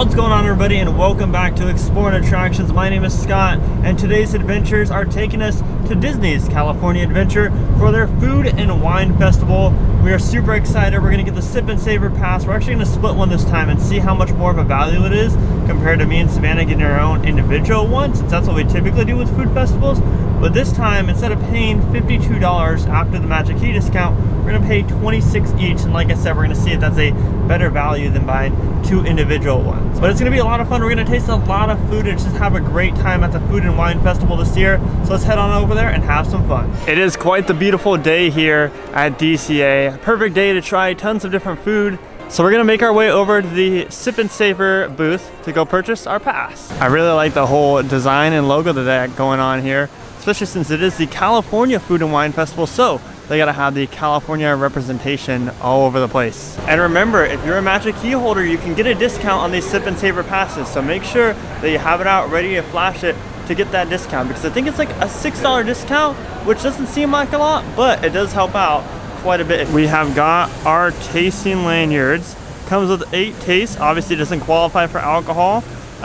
What's going on, everybody, and welcome back to Exploring Attractions. My name is Scott, and today's adventures are taking us to Disney's California Adventure for their Food and Wine Festival. We are super excited. We're going to get the Sip and Savor Pass. We're actually going to split one this time and see how much more of a value it is compared to me and Savannah getting our own individual one, since that's what we typically do with food festivals. But this time, instead of paying $52 after the Magic Key discount, we're going to pay $26 each. And like I said, we're going to see if that's a better value than buying two individual ones. But it's going to be a lot of fun. We're going to taste a lot of food and just have a great time at the Food and Wine Festival this year. So let's head on over there and have some fun. It is quite the beautiful day here at DCA. Perfect day to try tons of different food. So we're gonna make our way over to the Sip and Savor booth to go purchase our pass. I really like the whole design and logo that they got going on here, especially since it is the California Food and Wine Festival, so they gotta have the California representation all over the place. And remember, if you're a Magic Key holder, you can get a discount on these Sip and Savor passes, so make sure that you have it out ready to flash it to get that discount, because I think it's like a $6 discount, which doesn't seem like a lot, but it does help out quite a bit. We have got our tasting lanyards. Comes with 8 tastes. Obviously doesn't qualify for alcohol.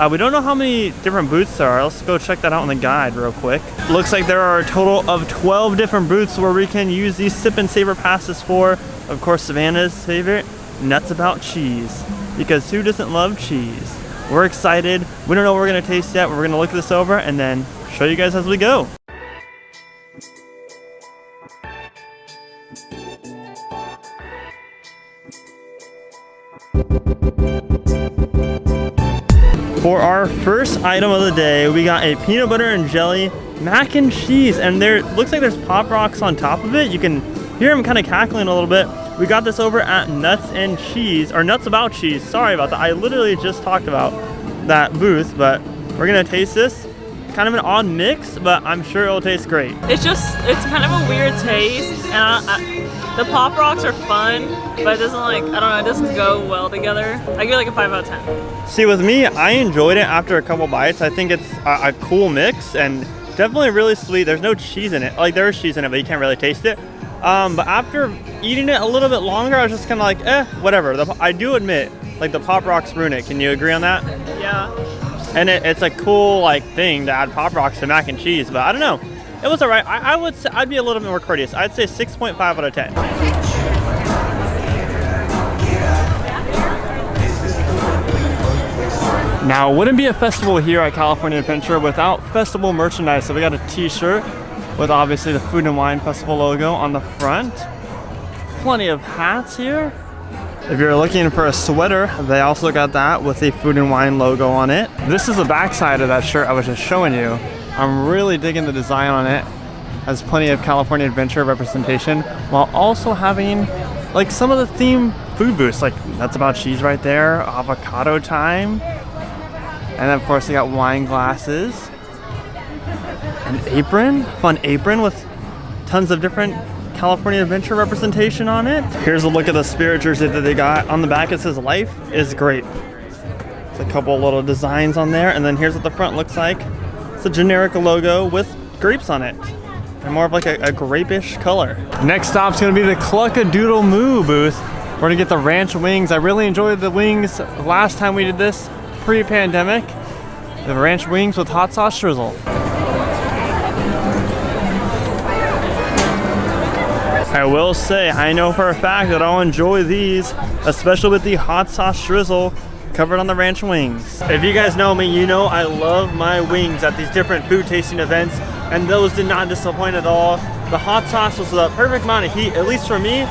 We don't know how many different booths there are. Let's go check that out in the guide real quick. Looks like there are a total of 12 different booths where we can use these Sip and Savor passes for. Of course, Savannah's favorite, nuts about cheese, because who doesn't love cheese? We're excited. We don't know what we're gonna taste yet. We're gonna look this over and then show you guys as we go. For our first item of the day, we got a peanut butter and jelly mac and cheese, and there looks like there's Pop Rocks on top of it. You can hear them kind of cackling a little bit. We got this over at Nuts and Cheese, or Nuts About Cheese. Sorry about that. I literally just talked about that booth, but we're gonna taste this. Kind of an odd mix, but I'm sure it'll taste great. It's kind of a weird taste, and the Pop Rocks are fun, but it doesn't I don't know, it doesn't go well together. I give it like a 5 out of 10. See, with me, I enjoyed it after a couple bites. I think it's a cool mix and definitely really sweet. There's no cheese in it. Like, there is cheese in it, but you can't really taste it. But after eating it a little bit longer, I was just kind of like, whatever. I do admit, like, the Pop Rocks ruin it. Can you agree on that? Yeah. And it's a cool thing to add Pop Rocks to mac and cheese, but I don't know. It was alright. I would say I'd be a little bit more courteous. I'd say 6.5 out of 10. Now, it wouldn't be a festival here at California Adventure without festival merchandise. So we got a t-shirt with obviously the Food and Wine Festival logo on the front. Plenty of hats here. If you're looking for a sweater, they also got that with the Food and Wine logo on it. This is the back side of that shirt I was just showing you. I'm really digging the design on it. Has plenty of California Adventure representation, while also having like some of the theme food booths, like Nuts About Cheese right there, Avocado Time. And then of course they got wine glasses. An apron, fun apron with tons of different California Adventure representation on it. Here's a look at the spirit jersey that they got. On the back it says "Life is Great." It's a couple of little designs on there, and then here's what the front looks like. It's a generic logo with grapes on it, and more of like a grape-ish color. Next stop's gonna be the Cluck-a-Doodle Moo booth. We're gonna get the ranch wings. I really enjoyed the wings last time we did this, pre-pandemic. The ranch wings with hot sauce drizzle. I will say, I know for a fact that I'll enjoy these, especially with the hot sauce drizzle covered on the ranch wings. If you guys know me, you know I love my wings at these different food tasting events, and those did not disappoint at all. The hot sauce was the perfect amount of heat, at least for me.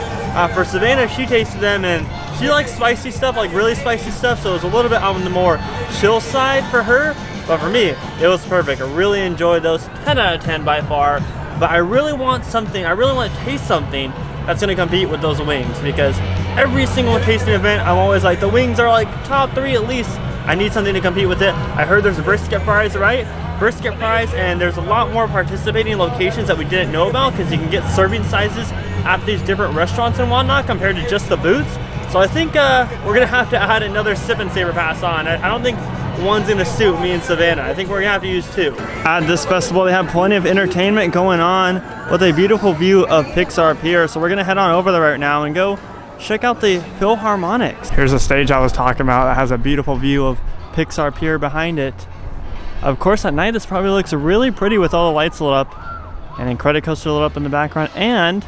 For Savannah, she tasted them, and she likes spicy stuff, like really spicy stuff, so it was a little bit on the more chill side for her, but for me, it was perfect. I really enjoyed those, 10 out of 10 by far. But I really want to taste something that's gonna compete with those wings, because every single tasting event, I'm always like, the wings are like top 3 at least. I need something to compete with it. I heard there's a Brisket Fries, right? Brisket Fries, and there's a lot more participating locations that we didn't know about, because you can get serving sizes at these different restaurants and whatnot compared to just the booths. So I think we're gonna have to add another Sip and Savor Pass on. I don't think one's gonna suit me and Savannah. I think we're gonna have to use 2. At this festival, they have plenty of entertainment going on with a beautiful view of Pixar Pier. So we're gonna head on over there right now and go check out the Philharmonics. Here's a stage I was talking about that has a beautiful view of Pixar Pier behind it. Of course, at night this probably looks really pretty with all the lights lit up, and then credit coaster lit up in the background, and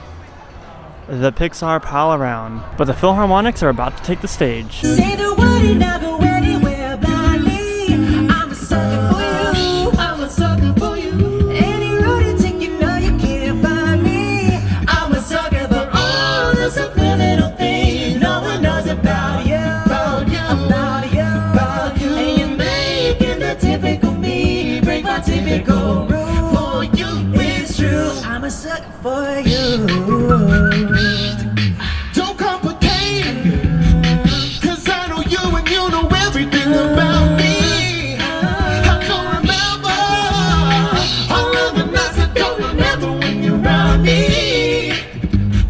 the Pixar pal around. But the Philharmonics are about to take the stage. Say the word and I'll go anywhere blindly. I'm a sucker for you. I'm a sucker for you. Any road you take, you know you can't find me. I'm a sucker for all the subliminal things no one knows about you. About you. About you. About you. And you're making the typical me break my typical rule. For you, it's true. I'm a sucker for you. Don't complicate it, 'cause I know you and you know everything about me. I don't remember all of the nights I don't remember when you're around me.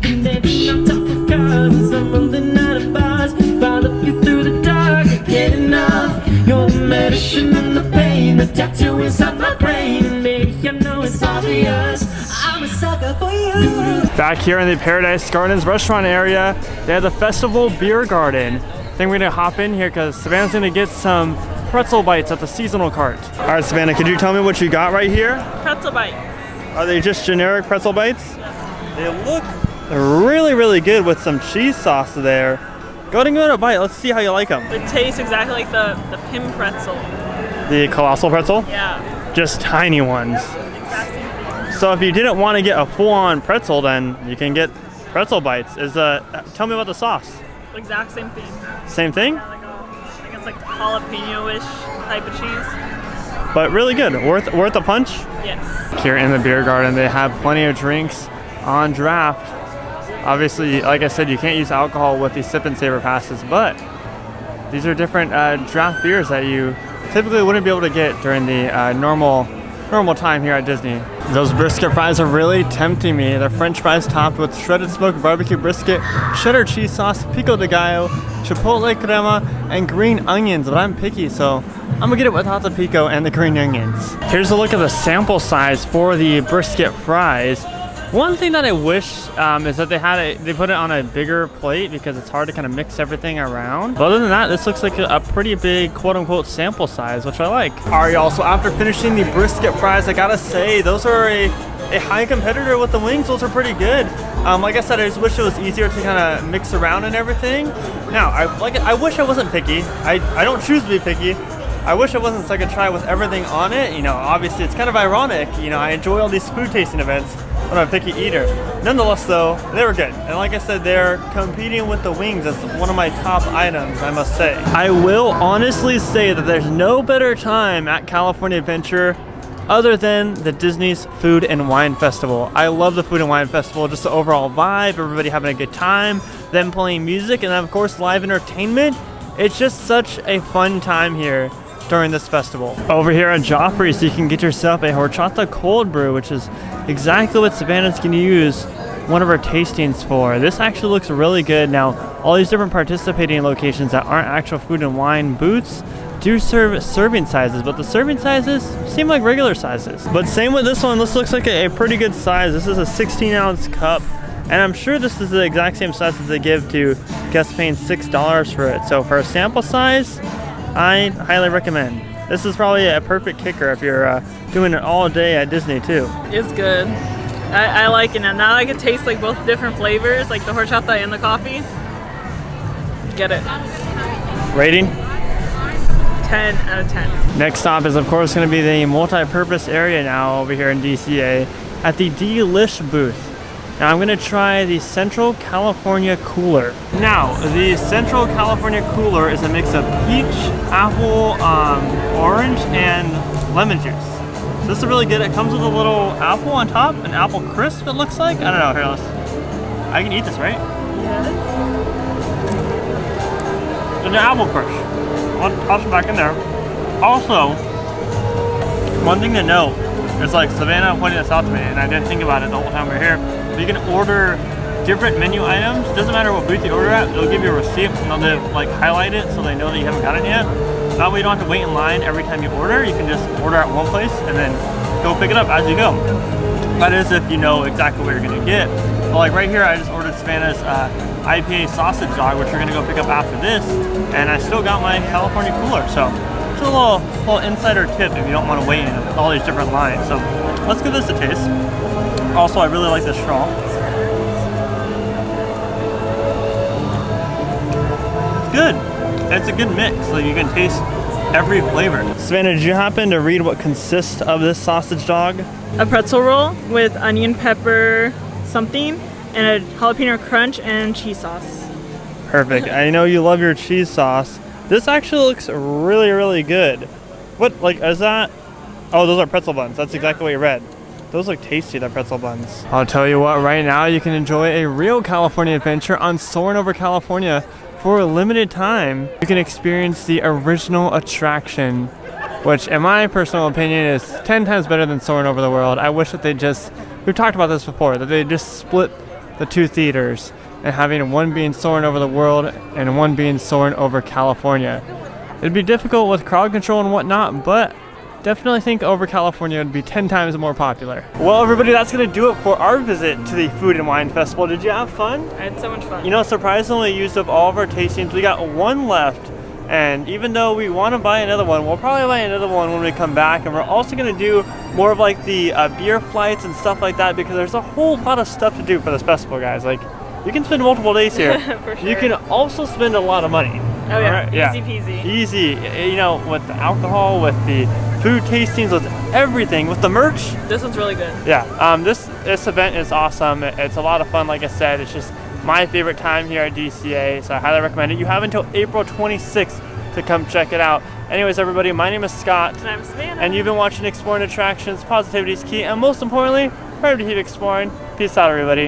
And baby, I'm talking cars and some of the night of bars. Follow you through the dark, I get enough. You're the medicine and the pain, the tattoo inside my brain. And baby, I know it's obvious, I'm a sucker for you. Back here in the Paradise Gardens restaurant area, they have the Festival Beer Garden. I think we're gonna hop in here because Savannah's gonna get some Pretzel Bites at the seasonal cart. All right, Savannah, could you tell me what you got right here? Pretzel Bites. Are they just generic Pretzel Bites? They look really, really good with some cheese sauce there. Go ahead and give it a bite. Let's see how you like them. It tastes exactly like the Pim pretzel. The colossal pretzel? Yeah. Just tiny ones. Exact same thing. So if you didn't want to get a full-on pretzel, then you can get Pretzel Bites. Tell me about the sauce. Exact same thing. Same thing, Like I think it's like jalapeno-ish type of cheese. but really good. Worth a punch. Yes. Here in the beer garden, they have plenty of drinks on draft. Obviously, like I said, you can't use alcohol with these Sip and Savor passes, but these are different draft beers that you typically wouldn't be able to get during the normal time here at Disney. Those brisket fries are really tempting me. They're French fries topped with shredded smoked barbecue brisket, cheddar cheese sauce, pico de gallo, chipotle crema, and green onions. But I'm picky, so I'm gonna get it without the pico and the green onions. Here's a look at the sample size for the brisket fries. One thing that I wish is that they put it on a bigger plate because it's hard to kind of mix everything around. But other than that, this looks like a pretty big quote-unquote sample size, which I like. All right, y'all, so after finishing the brisket fries, I gotta say, those are a high competitor with the wings. Those are pretty good. Like I said, I just wish it was easier to kind of mix around and everything. Now, I wish I wasn't picky. I don't choose to be picky. I wish it wasn't so I could try with everything on it. You know, obviously it's kind of ironic. You know, I enjoy all these food tasting events, but I'm a picky eater. Nonetheless, though, they were good. And like I said, they're competing with the wings as one of my top items, I must say. I will honestly say that there's no better time at California Adventure other than the Disney's Food and Wine Festival. I love the Food and Wine Festival, just the overall vibe, everybody having a good time, them playing music, and then of course live entertainment. It's just such a fun time here during this festival. Over here at Joffrey's, you can get yourself a Horchata cold brew, which is exactly what Savannah's going to use one of her tastings for. This actually looks really good. Now, all these different participating locations that aren't actual food and wine booths do serve serving sizes, but the serving sizes seem like regular sizes. But same with this one, this looks like a pretty good size. This is a 16-ounce cup, and I'm sure this is the exact same size that they give to guests paying $6 for it. So for a sample size, I highly recommend. This is probably a perfect kicker if you're doing it all day at Disney too. It's good. I like it. And now I can taste like both different flavors, like the horchata and the coffee. Get it. Rating? 10 out of 10. Next stop is of course going to be the multi-purpose area now over here in DCA at the Delish booth. Now I'm going to try the Central California Cooler. Now, the Central California Cooler is a mix of peach, apple, orange, and lemon juice. So this is really good. It comes with a little apple on top, an apple crisp it looks like. I don't know, here, I can eat this, right? Yes. It's an apple crush. I'll toss it back in there. Also, one thing to note is like Savannah pointed this out to me, and I didn't think about it the whole time we were here. But you can order different menu items. Doesn't matter what booth you order at, they'll give you a receipt and they'll like highlight it so they know that you haven't got it yet. That way you don't have to wait in line every time you order. You can just order at one place and then go pick it up as you go. That is if you know exactly what you're gonna get. But like right here, I just ordered Savannah's IPA sausage dog, which we're gonna go pick up after this. And I still got my California cooler, so it's a little insider tip if you don't want to wait in all these different lines. So let's give this a taste. Also, I really like this straw. It's good. It's a good mix, so you can taste every flavor. Savannah, did you happen to read what consists of this sausage dog? A pretzel roll with onion, pepper, something, and a jalapeno crunch and cheese sauce. Perfect. I know you love your cheese sauce. This actually looks really, really good. What, like, is that? Oh, those are pretzel buns. That's exactly what you read. Those look tasty, the pretzel buns. I'll tell you what, right now you can enjoy a real California adventure on Soarin' Over California. For a limited time, you can experience the original attraction, which in my personal opinion is 10 times better than Soarin' Over the World. I wish that we've talked about this before, that they just split the two theaters and having one being Soarin' Over the World and one being Soarin' Over California. It'd be difficult with crowd control and whatnot, but definitely think Over California would be 10 times more popular. Well, everybody, that's gonna do it for our visit to the Food and Wine Festival. Did you have fun? I had so much fun. You know, surprisingly, used up all of our tastings. We got one left, and even though we want to buy another one, we'll probably buy another one when we come back. And we're also gonna do more of like the beer flights and stuff like that, because there's a whole lot of stuff to do for this festival, guys. Like, you can spend multiple days here. For sure. You can also spend a lot of money. Oh yeah, Alright, yeah. easy peasy. Easy, you know, with the alcohol, with the food tastings, with everything, with the merch. This one's really good. Yeah, this event is awesome. It's a lot of fun, like I said. It's just my favorite time here at DCA, so I highly recommend it. You have until April 26th to come check it out. Anyways, everybody, my name is Scott. And I'm Savannah. And you've been watching Exploring Attractions. Positivity is key, and most importantly, remember to keep exploring. Peace out, everybody.